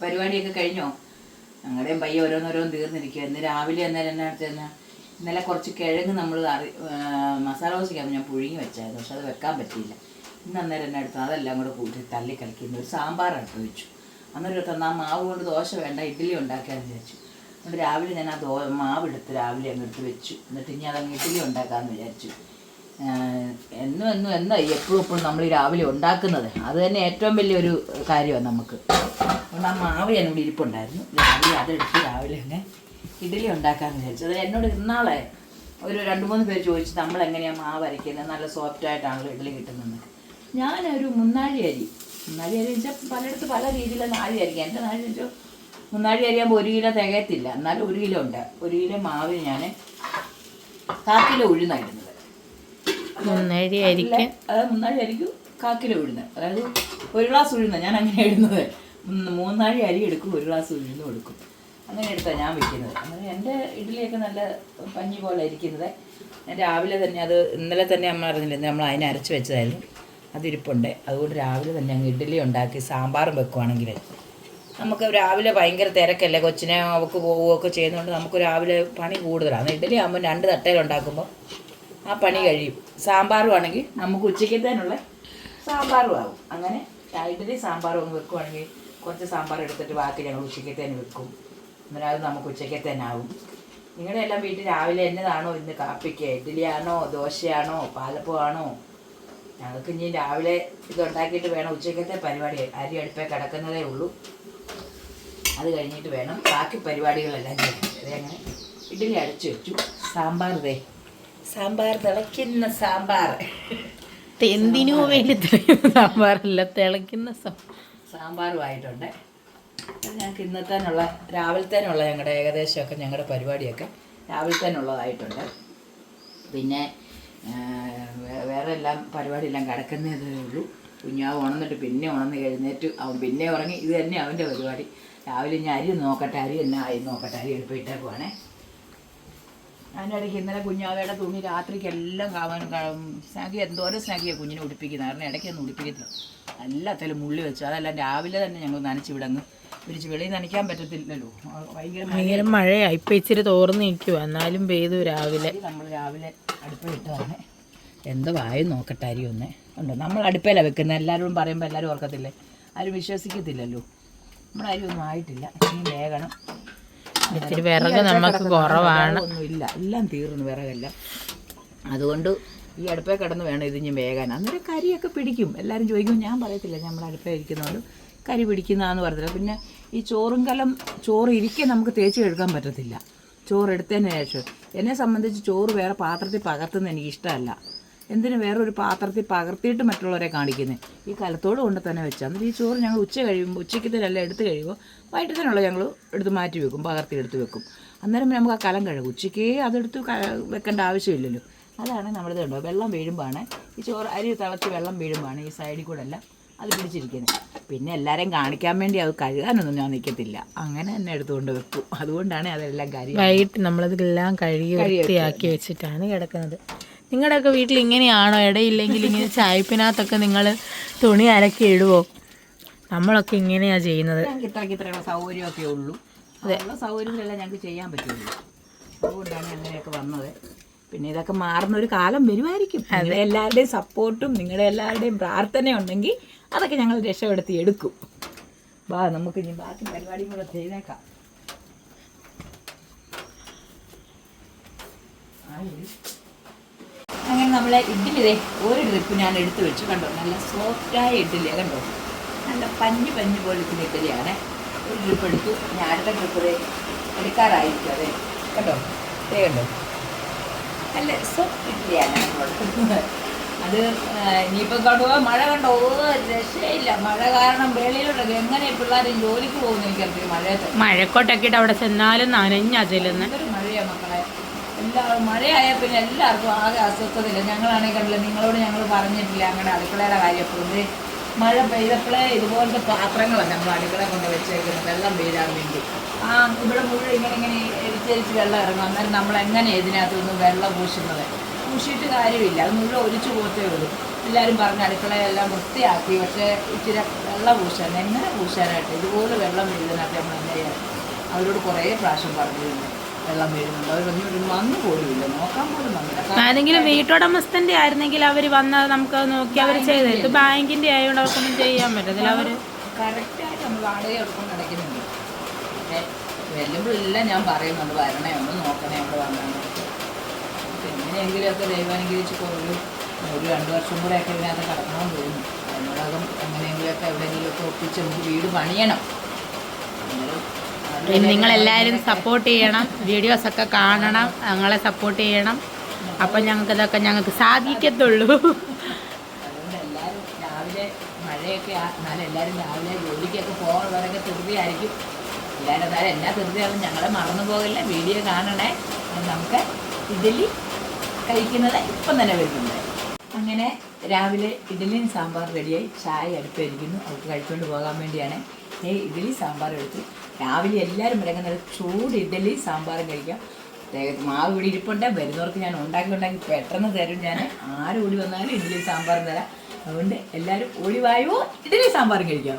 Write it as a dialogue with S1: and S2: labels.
S1: പരിപാടിയൊക്കെ കഴിഞ്ഞോ? ഞങ്ങളുടെയും പയ്യെ ഓരോന്നോരോന്ന് തീർന്നിരിക്കുക. ഇന്ന് രാവിലെ അന്നേരം എന്നാ വെച്ചാൽ ഇന്നലെ കുറച്ച് കിഴങ്ങ് നമ്മൾ മസാല ദോശയ്ക്കാണ് ഞാൻ പുഴുങ്ങി വെച്ചായിരുന്നു. പക്ഷെ അത് വെക്കാൻ പറ്റിയില്ല. ഇന്ന് അന്നേരം എന്നെ എടുത്തു അതെല്ലാം കൂടെ കൂട്ടി തള്ളി കളിക്കുന്ന ഒരു സാമ്പാർ എടുത്ത് വെച്ചു. അന്നേരം തന്നാൽ മാവ് കൊണ്ട് ദോശ വേണ്ട, ഇഡ്ഡലി ഉണ്ടാക്കാമെന്ന് വിചാരിച്ചു. അതുകൊണ്ട് രാവിലെ ഞാൻ ആ മാവ് എടുത്ത് രാവിലെ അങ്ങ് എടുത്ത് വെച്ചു. എന്നിട്ട് ഇനി അതങ്ങ് ഇഡ്ഡലി ഉണ്ടാക്കാമെന്ന് വിചാരിച്ചു. എന്നും എപ്പോഴും നമ്മൾ ഈ രാവിലെ ഉണ്ടാക്കുന്നത് അത് തന്നെ ഏറ്റവും വലിയൊരു കാര്യമാണ് നമുക്ക്. അതുകൊണ്ട് ആ മാവ് എന്നോട് ഇരിപ്പുണ്ടായിരുന്നു. രാവിലെ അതെടുത്ത് രാവിലെ തന്നെ ഇഡ്ഡലി ഉണ്ടാക്കാമെന്ന് വിചാരിച്ചു. അത് എന്നോട് ഇന്നാളെ ഒരു 2-3 പേര് ചോദിച്ചു നമ്മളെങ്ങനെയാണ് മാവ് അരയ്ക്കുന്നത്, നല്ല സോഫ്റ്റായിട്ടാണല്ലോ ഇഡ്ഡലി കിട്ടുന്നത്. ഞാനൊരു മുന്നാഴി അരി വെച്ചാൽ പലയിടത്ത് പല രീതിയിലുള്ള നാഴി അരിക്കുക. എൻ്റെ നാഴി വെച്ചാൽ മുന്നാഴി അരിയാകുമ്പോൾ 1 കിലോ തികയത്തില്ല. എന്നാലും 1 കിലോ ഉണ്ട്. 1 കിലോ മാവിന് ഞാൻ 1/4 കിലോ ഉഴുന്നായിരുന്നത്.
S2: മുന്നാഴി അരിക്കും
S1: 1/4 കിലോ ഉഴുന്ന്, അതായത് 1 ഗ്ലാസ് ഉഴുന്ന് ഞാൻ അങ്ങനെ ഇടുന്നത്. 3 നാഴി അരി എടുക്കും, 1 ഗ്ലാസ് ഉഴുന്ന് കൊടുക്കും. അങ്ങനെ എടുത്താണ് ഞാൻ വയ്ക്കുന്നത്. അങ്ങനെ എൻ്റെ ഇഡ്ഡലിയൊക്കെ നല്ല പഞ്ഞി പോലെ ഇരിക്കുന്നത്. ഞാൻ രാവിലെ തന്നെ അത് ഇന്നലെ തന്നെ നമ്മൾ അറിഞ്ഞില്ല, നമ്മൾ അതിനെ അരച്ച് വെച്ചതായിരുന്നു, അതിരിപ്പുണ്ട്. അതുകൊണ്ട് രാവിലെ തന്നെ അങ്ങ് ഇഡ്ഡലി ഉണ്ടാക്കി സാമ്പാറും വെക്കുവാണെങ്കിൽ നമുക്ക് രാവിലെ ഭയങ്കര തിരക്കല്ലേ, കൊച്ചിനെ അവൾക്ക് പോവുകയൊക്കെ ചെയ്യുന്നതുകൊണ്ട് നമുക്ക് രാവിലെ പണി കൂടുതലാണ്. ഇഡ്ഡലി ആകുമ്പോൾ 2 തട്ടയിലുണ്ടാക്കുമ്പോൾ ആ പണി കഴിയും. സാമ്പാറും ആണെങ്കിൽ നമുക്ക് ഉച്ചയ്ക്കത്തേനുള്ള സാമ്പാറും ആകും. അങ്ങനെ ഇഡ്ഡലി സാമ്പാറും ഒന്ന് വെക്കുവാണെങ്കിൽ കുറച്ച് സാമ്പാർ എടുത്തിട്ട് ബാക്കി ഞങ്ങൾ ഉച്ചയ്ക്കത്തേന് വെക്കും. അന്നേരം അത് നമുക്ക് ഉച്ചയ്ക്കത്തേനാവും. നിങ്ങളുടെ എല്ലാം വീട്ടിൽ രാവിലെ എന്നതാണോ ഇന്ന് കാപ്പിക്ക്? ഇഡ്ഡലിയാണോ, ദോശയാണോ, പാലപ്പമാണോ? ഞങ്ങൾക്ക് ഇനി രാവിലെ ഇതുണ്ടാക്കിയിട്ട് വേണം ഉച്ചയ്ക്കത്തെ പരിപാടി. അരി അടുപ്പേ കിടക്കുന്നതേ ഉള്ളൂ. അത് കഴിഞ്ഞിട്ട് വേണം ബാക്കി പരിപാടികളെല്ലാം ചെയ്യാൻ. അതങ്ങനെ ഇഡ്ഡലി അടച്ചു വെച്ചു. സാമ്പാർ തിളയ്ക്കുന്ന സാമ്പാർ.
S2: എന്തിനു വേണ്ടി തിളയ്ക്കുന്ന സാമ്പാറല്ല, തിളയ്ക്കുന്ന
S1: സാമ്പാറുമായിട്ടുണ്ട്. ഞങ്ങൾക്ക് ഇന്നത്തേനുള്ള രാവിലത്തേനുള്ള ഞങ്ങളുടെ ഏകദേശമൊക്കെ ഞങ്ങളുടെ പരിപാടിയൊക്കെ രാവിലത്തേനുള്ളതായിട്ടുണ്ട്. പിന്നെ വേറെ എല്ലാം പരിപാടിയെല്ലാം കിടക്കുന്നതേ ഉള്ളൂ. കുഞ്ഞാവ് ഉണർന്നിട്ട് പിന്നെ ഉണർന്ന് എഴുന്നേറ്റ് അവൻ പിന്നെ ഉറങ്ങി. ഇത് തന്നെ അവൻ്റെ പരിപാടി. രാവിലെ ഞാൻ അരി നോക്കട്ടെ, അരി തന്നെ ആയി നോക്കട്ടെ, അരി എടുപ്പിട്ടേക്കുവാണേ. അതിൻ്റെ ഇടയ്ക്ക് ഇന്നലെ കുഞ്ഞാവയുടെ തുണി രാത്രിക്കെല്ലാം സ്നാഗി എന്തോരം സ്നാഗിയാണ് കുഞ്ഞിനെ ഉടുപ്പിക്കുന്നത്. കാരണം ഇടയ്ക്കൊന്നും ഉടുപ്പിക്കത്തില്ല, എല്ലാത്തിലും മുള്ളി വെച്ചു. അതെല്ലാം രാവിലെ തന്നെ ഞങ്ങൾ നനച്ച് വിടങ്ങ് പിരിച്ച് വെളിയിൽ നനയ്ക്കാൻ പറ്റത്തില്ലല്ലോ, ഭയങ്കര
S2: മഴയാണ്. ഇപ്പം ഇച്ചിരി തോർന്ന് നിൽക്കുക, എന്നാലും പെയ്തു രാവിലെ.
S1: നമ്മൾ രാവിലെ അടുപ്പിട്ടതാണ്. എന്തോ ആയി നോക്കട്ടെ അരി ഒന്നേ ഉണ്ടോ. നമ്മൾ അടുപ്പയിലാണ് വെക്കുന്നത്. എല്ലാവരും പറയുമ്പോൾ എല്ലാവരും ഓർക്കത്തില്ലേ, ആരും വിശ്വസിക്കത്തില്ലല്ലോ. നമ്മുടെ അരി ഒന്നും ആയിട്ടില്ല, ഇനി വേഗണം.
S2: ഇത്തിരി വിറക് നമുക്ക് കുറവാണ്,
S1: ഒന്നുമില്ല, എല്ലാം തീർന്നു വിറകെല്ലാം. അതുകൊണ്ട് ഈ അടുപ്പേ കിടന്ന് വേണം ഇതിഞ്ഞ് വേകാൻ. അന്നേരം കരിയൊക്കെ പിടിക്കും. എല്ലാവരും ചോദിക്കും, ഞാൻ പറയത്തില്ല നമ്മൾ അടുപ്പേ ഇരിക്കുന്നതുകൊണ്ട് കരി പിടിക്കുന്നതാണെന്ന് പറഞ്ഞില്ല. പിന്നെ ഈ ചോറ് ഇരിക്കെ നമുക്ക് തേച്ച് കഴുകാൻ പറ്റത്തില്ല. ചോറ് എടുത്തതിന് ശേഷം എന്നെ സംബന്ധിച്ച് ചോറ് വേറെ പാത്രത്തിൽ പകർത്തുന്നത് എനിക്കിഷ്ടമല്ല. എന്തിനു വേറൊരു പാത്രത്തിൽ പകർത്തിയിട്ട് മറ്റുള്ളവരെ കാണിക്കുന്നത്? ഈ കലത്തോട് കൊണ്ട് തന്നെ വെച്ചാൽ എന്നിട്ട് ഈ ചോറ് ഞങ്ങൾ ഉച്ചയ്ക്കത്തേനെല്ലാം എടുത്ത് കഴിയുമ്പോൾ വൈകിട്ടത്തേനുള്ള ഞങ്ങൾ എടുത്ത് മാറ്റി വെക്കും, പകർത്തി എടുത്ത് വെക്കും. അന്നേരം നമുക്ക് ആ കലം കഴുകും. ഉച്ചയ്ക്കേ അതെടുത്ത് വെക്കേണ്ട ആവശ്യമില്ലല്ലോ. അതാണ് നമ്മളിത് കണ്ടോ, വെള്ളം വീഴുമ്പോഴാണ് ഈ ചോറ് അരി തിളച്ച് വെള്ളം വീഴുമ്പോഴാണ് ഈ സൈഡിൽ കൂടെ എല്ലാം അത് പിടിച്ചിരിക്കുന്നത്. പിന്നെ എല്ലാവരെയും കാണിക്കാൻ വേണ്ടി അത് കഴുകാനൊന്നും ഞാൻ നിൽക്കത്തില്ല, അങ്ങനെ തന്നെ എടുത്തുകൊണ്ട് വെക്കും. അതുകൊണ്ടാണ് അതെല്ലാം കാര്യം.
S2: വൈകിട്ട് നമ്മളതെല്ലാം കഴുകി വൃത്തിയാക്കി വെച്ചിട്ടാണ് കിടക്കുന്നത്. നിങ്ങളുടെയൊക്കെ വീട്ടിൽ ഇങ്ങനെയാണോ? ഇടയില്ലെങ്കിൽ ഇങ്ങനെ ചായപ്പിനകത്തൊക്കെ നിങ്ങൾ തുണി അലക്കി ഇടുവോ? നമ്മളൊക്കെ ഇങ്ങനെയാണ് ചെയ്യുന്നത്.
S1: ഞങ്ങൾക്ക് ഇത്രയുള്ള സൗകര്യമൊക്കെ ഉള്ളൂ. അതുള്ള സൗകര്യങ്ങളെല്ലാം ഞങ്ങൾക്ക് ചെയ്യാൻ പറ്റുള്ളൂ. അതുകൊണ്ടാണ് അങ്ങനെയൊക്കെ വന്നത്. പിന്നെ ഇതൊക്കെ മാറുന്നൊരു കാലം വരുമായിരിക്കും. നിങ്ങളുടെ എല്ലാവരുടെയും സപ്പോർട്ടും നിങ്ങളുടെ എല്ലാവരുടെയും പ്രാർത്ഥന ഉണ്ടെങ്കിൽ അതൊക്കെ ഞങ്ങൾ രക്ഷപ്പെടുത്തി എടുക്കും. നമുക്ക് ഇനി ബാക്കി പരിപാടിയും കൂടെ ചെയ്തേക്കാം. അങ്ങനെ നമ്മളെ ഇഡ്ഡലി ഒരു ട്രിപ്പ് ഞാൻ എടുത്തു വെച്ചു. കണ്ടോ, നല്ല സോഫ്റ്റായ ഇഡ്ഡലി കണ്ടോ, നല്ല പഞ്ഞ് പോലത്തെ ഇഡ്ഡലിയാണ്. ഒരു ട്രിപ്പ് എടുത്തു. ഞാൻ അടുത്ത ട്രിപ്പ് എടുക്കാറായിരിക്കും. അതെ കണ്ടോ, കണ്ടോ, നല്ല സോഫ്റ്റ് ഇഡ്ഡലിയാണ് കൊടുക്കുന്നത്. അത് ഇനിയിപ്പോൾ കണ്ടുപോകാ മഴ കണ്ടോ, രക്ഷയില്ല. മഴ കാരണം വെളിയിലുള്ളത് എങ്ങനെ പിള്ളേർ ജോലിക്ക് പോകുന്നു എനിക്കറിയാം.
S2: മഴക്കോട്ടൊക്കെ ഇട്ട് അവിടെ ചെന്നാലും നനഞ്ഞാ ചെല്ലുന്നത്.
S1: എന്തൊരു മഴയാണ് മക്കളെ. മഴയായാൽ പിന്നെ എല്ലാവർക്കും ആകെ അസ്വസ്ഥതയില്ല. ഞങ്ങളാണെങ്കിൽ കണ്ടില്ല, നിങ്ങളോട് ഞങ്ങൾ പറഞ്ഞിട്ടില്ല അങ്ങനെ അടുക്കളയുടെ കാര്യം. എപ്പോഴും മഴ പെയ്തപ്പോഴേ ഇതുപോലത്തെ പാത്രങ്ങളാണ് നമ്മൾ അടുക്കള കൊണ്ട് വെച്ചേക്കുന്നത്, വെള്ളം വീഴാൻ വേണ്ടി. ഇവിടെ മുഴുവൻ ഇങ്ങനെ എരിച്ചരിച്ച് വെള്ളം ഇറങ്ങും. അന്നേരം നമ്മൾ എങ്ങനെ ഇതിനകത്തുനിന്ന് വെള്ളം പൂശുന്നത്? പൂശിയിട്ട് കാര്യമില്ല, അത് മുഴുവൻ ഒലിച്ചു പോകത്തേ ഉള്ളൂ. എല്ലാവരും പറഞ്ഞ് അടുക്കളയെല്ലാം വൃത്തിയാക്കി, പക്ഷേ ഇച്ചിരി വെള്ളം പൂശാൻ, എങ്ങനെ പൂശാനായിട്ട് ഇതുപോലെ വെള്ളം വീഴുന്നതിനകത്ത് നമ്മൾ എന്താ ചെയ്യാൻ? അവരോട് കുറേ പ്രാവശ്യം പറഞ്ഞിരുന്നു വെള്ളം വീഴുന്നുണ്ട്. അവരൊന്നും വന്നു പോലുമില്ല, നോക്കാൻ പോലും വന്നില്ല.
S2: ഏതെങ്കിലും വീട്ടുടമസ്ഥന്റെ ആയിരുന്നെങ്കിൽ അവർ വന്നാൽ നമുക്ക് നോക്കി അവർ ചെയ്ത്. ഇത് ബാങ്കിന്റെ ആയതുകൊണ്ട് അവർക്കൊന്നും ചെയ്യാൻ പറ്റത്തില്ല. അവർ
S1: കറക്റ്റായിട്ട് നമ്മൾ വാടക എടുക്കൊണ്ട് നടക്കുന്നുണ്ട്. പക്ഷേ വെല്ലുമ്പോഴെല്ലാം ഞാൻ പറയുന്നുണ്ട്, വരണേ ഒന്ന് നോക്കണേ, അവിടെ വന്നാണ്. എങ്ങനെയെങ്കിലുമൊക്കെ ദൈവാനുഗ്രഹിച്ച് ഒരു 2 വർഷം കൂടെയൊക്കെ ഇതിനകത്ത് കിടക്കണമെന്ന് തോന്നുന്നു. അതിനോടകം എങ്ങനെയെങ്കിലുമൊക്കെ എവിടെയെങ്കിലുമൊക്കെ ഒപ്പിച്ച് നമുക്ക് വീട് പണിയണം.
S2: നിങ്ങളെല്ലാവരും സപ്പോർട്ട് ചെയ്യണം, വീഡിയോസൊക്കെ കാണണം, ഞങ്ങളെ സപ്പോർട്ട് ചെയ്യണം. അപ്പം ഇതൊക്കെ ഞങ്ങൾക്ക് സാധിക്കത്തുള്ളൂ.
S1: അതുകൊണ്ട് എല്ലാവരും രാവിലെ മഴയൊക്കെ എന്നാലും എല്ലാവരും രാവിലെ ജോലിക്കൊക്കെ പോകുന്നവരൊക്കെ ധൃതിയായിരിക്കും. എല്ലാവരും എന്നാലും എന്നാ ധൃതിയാകും, ഞങ്ങളെ മറന്നു പോകില്ല, വീഡിയോ കാണണേ. നമുക്ക് ഇഡ്ഡലി കഴിക്കുന്നത് ഇപ്പം തന്നെ വരുന്നുണ്ട്. അങ്ങനെ രാവിലെ ഇഡ്ഡലിയും സാമ്പാർ റെഡിയായി, ചായ അടുപ്പായിരിക്കുന്നു, അവർക്ക് കഴിച്ചുകൊണ്ട് പോകാൻ വേണ്ടിയാണ്. ഇഡ്ഡലി സാമ്പാർ എടുത്ത് രാവിലെ എല്ലാവരും വിളങ്ങുന്നത് ചൂട് ഇഡ്ഡലി സാമ്പാറും കഴിക്കാം. മാവ് ഇവിടെ ഇരിപ്പുണ്ട്, വരുന്നവർക്ക് ഞാൻ ഉണ്ടാക്കി പെട്ടെന്ന് തരും. ഞാൻ ആരും ഓടി വന്നാലും ഇഡ്ഡലി സാമ്പാറും തരാം. അതുകൊണ്ട് എല്ലാവരും ഓടി വായോ, ഇഡ്ഡലി സാമ്പാറും കഴിക്കാം.